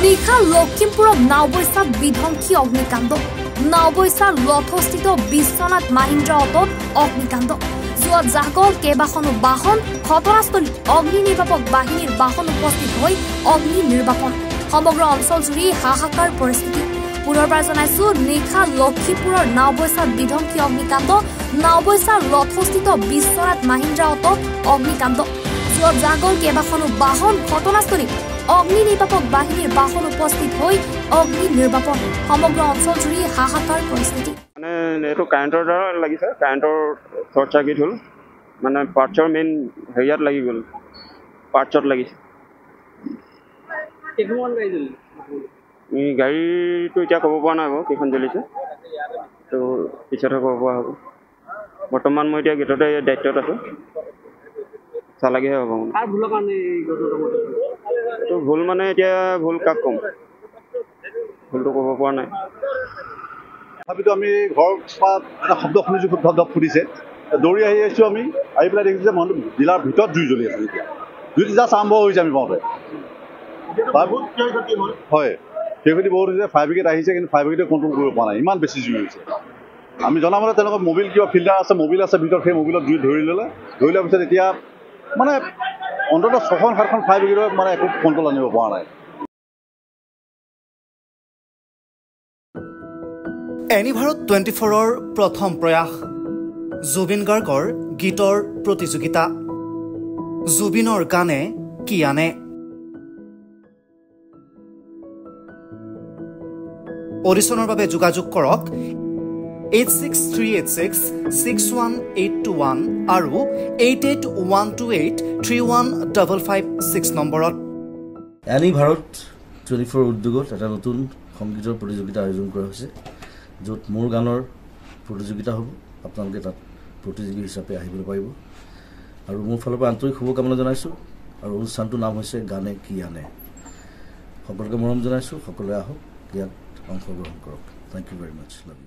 নিশা লখিমপুৰত নাওবৈচাত বিধ্বংসী অগ্নিকাণ্ড নাওবৈচাৰ লথস্থিত বিশ্বনাথ মাহিন্দ্ৰা অটত অগ্নিকাণ্ড যোৱা জাগল কেইবাখনো বাহন ঘটনাস্থলীত অগ্নি নিৰ্বাপক বাহিনীৰ বাহন উপস্থিত হৈ অগ্নি নিৰ্বাপন সমগ্ৰ অঞ্চল জুৰি হাহাকাৰ পৰিস্থিতি পুনৰবাৰ জনাইছো নিশা লখিমপুৰৰ নাওবৈচাত বিধ্বংসী অগ্নিকাণ্ড নাওবৈচাৰ লথস্থিত বিশ্বনাথ মাহিন্দ্ৰা অটত অগ্নিকাণ্ড যোৱা জাগল কেইবাখনো বাহন ঘটনাস্থলীত অগ্নি নিৰ্বাপক বাহিনীৰ বাহন উপস্থিত হৈ অগ্নি নিৰ্বাপন সমগ্ৰ অঞ্চল জুৰি হাহাকাৰ পৰিস্থিতি মানে এটো কাৰেণ্টৰ দ্বাৰা লাগিছে কাৰেণ্টৰ শৰ্ট সাৰ্কিট হ'ল মানে পাৰ্টছৰ মেইন হেৰিয়াত লাগি গ'ল পাৰ্টছত লাগিছে কেইখন গাড়ী জ্বলিল গাড়ীটো এতিয়া ক'ব পৰা নাই বাৰু কেইখন জ্বলিছে তো পিছতহে ক'ব পৰা হ'ব বৰ্তমান মই এতিয়া গেটতে দায়িত্বত আছোঁ চালাগিহে হ'ব কাৰ ভুলৰ কাৰণে এই ঘটনাটো তো ভুল মানে এতিয়া ভুল কাক ক'ম ভুলটো ক'ব পৰা নাই তথাপিতো আমি ঘৰৰ পৰা এটা শব্দ শুনিছোঁ খুব ধপ ফুটিছে দৌৰি আহি আছোঁ আমি আহি পেলাই দেখিছোঁ যে মানুহ জিলাৰ ভিতৰত জুই জ্বলি আছে এতিয়া জুইটো জাষ্ট আৰম্ভ হৈছে আমি পাওঁতে হয় ক্ষয়ক্ষতি বহুত হৈছে ফায়াৰ ব্ৰিগেড আহিছে কিন্তু ফায়াৰ ব্ৰিগেডে কণ্ট্ৰল কৰিব পৰা নাই ইমান বেছি জুই হৈছে আমি জনামতে তেনেকুৱা মবিল কিবা ফিল্টাৰ আছে মবিল আছে ভিতৰত সেই মবিলত জুই ধৰি লোৱাৰ পিছত এতিয়া মানে অন্ততঃ 6খন 7খন ফায়াৰ ব্ৰিগেডৰ মানে একো কণ্ট্ৰল আনিব পৰা নাই এনিভাৰত 24ৰ প্ৰথম প্ৰয়াস জুবিন গাৰ্গৰ গীতৰ প্ৰতিযোগিতা জুবিনৰ গানে কি আনে অডিশ্যনৰ বাবে যোগাযোগ কৰক 8638661821 আৰু 8812831556 নম্বৰত এনিভাৰত 24 উদ্যোগত এটা নতুন সংগীতৰ প্ৰতিযোগিতা আয়োজন কৰা হৈছে য'ত মোৰ গানৰ প্ৰতিযোগিতা হ'ব আপোনালোকে তাত প্ৰতিযোগী হিচাপে আহিবলৈ পাৰিব আৰু মোৰ ফালৰ পৰা আন্তৰিক শুভকামনা জনাইছোঁ আৰু অনুষ্ঠানটোৰ নাম হৈছে গানে কি আনে সকলোকে মৰম জনাইছোঁ সকলোৱে আহক ইয়াত অংশগ্ৰহণ কৰক thank you very much love U